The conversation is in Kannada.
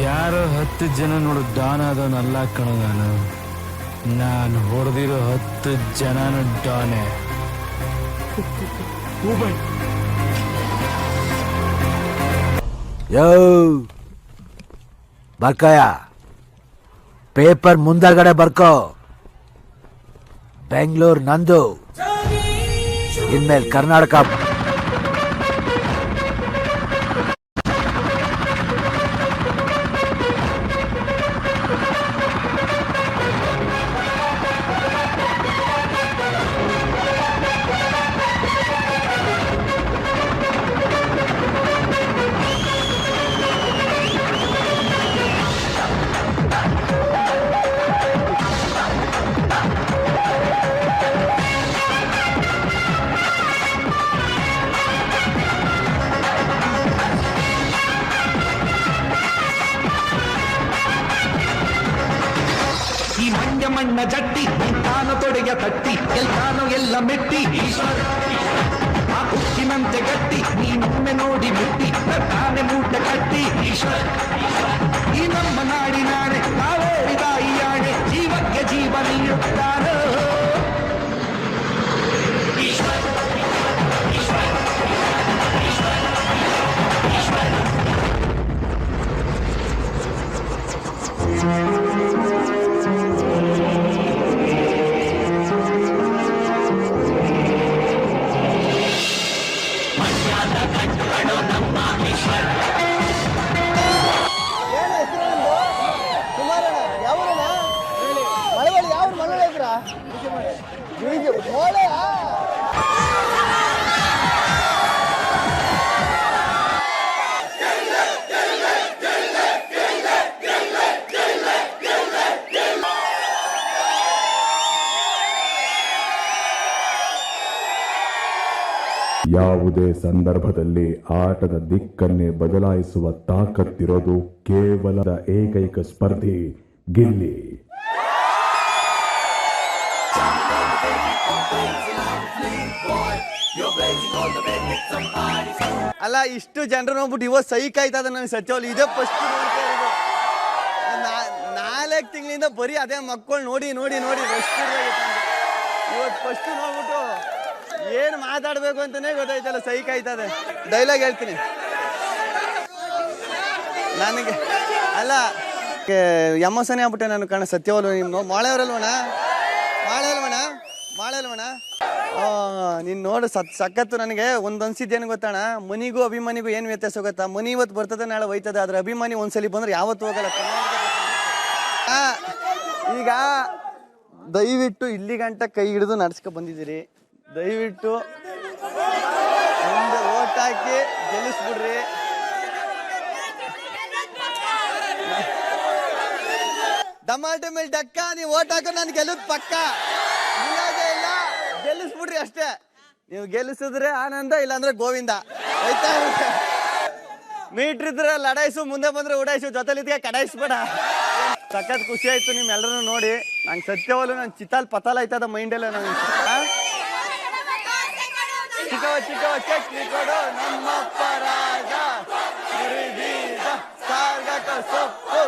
ಯಾರೋ 10 ಜನ ನೋಡು ಡಾನ್ ಆದವನಲ್ಲ ಕಣ ನಾನು ಹೊಡೆದಿರೋ 10 ಜನನು ಡಾನೆ. ಯೋ ಬರ್ಕಯ ಪೇಪರ್ ಮುಂದಗಡೆ ಬರ್ಕೋ. ಬೆಂಗಳೂರು ನಂದು, ಇನ್ಮೇಲೆ ಕರ್ನಾಟಕ. ಮಣ್ಣ ಜಟ್ಟಿ ತಾನು ತೊಡೆಯ ತಟ್ಟಿ ಎಲ್ಲಾನು ಎಲ್ಲ ಮೆಟ್ಟಿ ಆ ಉಕ್ಕಿನಂತೆ ಗಟ್ಟಿ ನೀನೊಮ್ಮೆ ನೋಡಿ ಬಿಟ್ಟಿ ತಾನೆ ಮೂಟ ಕಟ್ಟಿ ಈ ನಮ್ಮ ನಾಡಿನಾಡೆ ಕಾವೇರಿದಾಯಿಯಾಣೆ ಜೀವಕ್ಕೆ ಜೀವ ನೀಡುತ್ತಾರೋ ಯಾವುದೇ ಸಂದರ್ಭದಲ್ಲಿ ಆಟದ ದಿಕ್ಕನ್ನೇ ಬದಲಾಯಿಸುವ ತಾಕತ್ತಿರೋದು ಕೇವಲ ಏಕೈಕ ಸ್ಪರ್ಧಿ ಗಿಲ್ಲಿ. ಅಲ್ಲ ಇಷ್ಟು ಜನರು ನೋಡ್ಬಿಟ್ಟು ಇವತ್ತು ಸೈಕ್ ಆಯ್ತದ ನನಗೆ ಸತ್ಯವಲ್ಲಿ ಇದೇ ಫಸ್ಟ್ ನೋಡ್ತಾ ಇರೋದು. 4 ತಿಂಗಳಿಂದ ಬರೀ ಅದೇ ಮಕ್ಕಳು ನೋಡಿ ನೋಡಿ ನೋಡಿ ಇವತ್ತು ಫಸ್ಟ್ ನೋಡ್ಬಿಟ್ಟು ಏನು ಮಾತಾಡ್ಬೇಕು ಅಂತಾನೆ ಗೊತ್ತಾಯ್ತಲ್ಲ, ಸೈಕ್ ಆಯ್ತದೆ. ಡೈಲಾಗ್ ಹೇಳ್ತೀನಿ ನನಗೆ. ಅಲ್ಲ ಎಮೋಸನೇ ಆಗ್ಬಿಟ್ಟೆ ನಾನು ಕಣ ಸತ್ಯವಲ್ಲ. ನಿಮ್ಮ ಮಾಳೆಯವರಲ್ವಣ ಮಾಳೆಲ್ವಣ ನೀನು ನೋಡು ಸಖತ್ತು. ನನಗೆ ಒಂದು ಅನ್ಸಿದ್ದೇನು ಗೊತ್ತಣ, ಮನಿಗೂ ಅಭಿಮಾನಿಗೂ ಏನು ವ್ಯತ್ಯಾಸ ಗೊತ್ತಾ? ಮನಿ ಇವತ್ತು ಬರ್ತದೆ ನಾಳೆ ಹೋಯ್ತದೆ, ಆದ್ರೆ ಅಭಿಮಾನಿ ಒಂದ್ಸಲಿ ಬಂದ್ರೆ ಯಾವತ್ತು ಹೋಗಲ್ಲ. ಈಗ ದಯವಿಟ್ಟು ಇಲ್ಲಿ ಗಂಟ ಕೈ ಹಿಡಿದು ನಡ್ಸ್ಕೊ ಬಂದಿದ್ದೀರಿ, ದಯವಿಟ್ಟು ಒಂದು ಓಟ್ ಹಾಕಿ ಗೆಲ್ಲಿಸ್ಬಿಡ್ರಿ. ಟಮಾಟೆ ಮೇಲೆ ಡಕ್ಕ ನೀವು ಓಟ್ ಹಾಕೋ ನಾನು ಗೆಲ್ಲುದ್ ಪಕ್ಕ. ಇಲ್ಲ ಗೆಲ್ಲಿಸ್ಬಿಡ್ರಿ ಅಷ್ಟೇ. ನೀವು ಗೆಲ್ಲಿಸಿದ್ರೆ ಆನಂದ, ಇಲ್ಲಾಂದ್ರೆ ಗೋವಿಂದ. ಆಯ್ತಾ? ಮೀಟ್ರ್ ಇದ್ರೆ ಲಡಾಯಿಸು, ಮುಂದೆ ಬಂದ್ರೆ ಉಡಾಯಿಸು, ಜೊತೆಲಿದ್ಗೆ ಕಡಾಯಿಸ್ಬೇಡ. ಸಖತ್ ಖುಷಿ ಆಯ್ತು ನಿಮ್ಮೆಲ್ಲರೂ ನೋಡಿ. ನಂಗೆ ಸತ್ಯವಲ್ಲೂ ನನ್ನ ಚಿತ್ತಾಲ್ ಪತಾಲ ಆಯ್ತದ ಮೈಂಡೆಲ್ಲ. ನಂಗೆ ಚಿಕ್ಕವ ಚಟ್ನಿ ಕೊಡು ನಮ್ಮಪ್ಪ ರಾಜ, ಸಾರ್ಗಕ ಸೊಪ್ಪು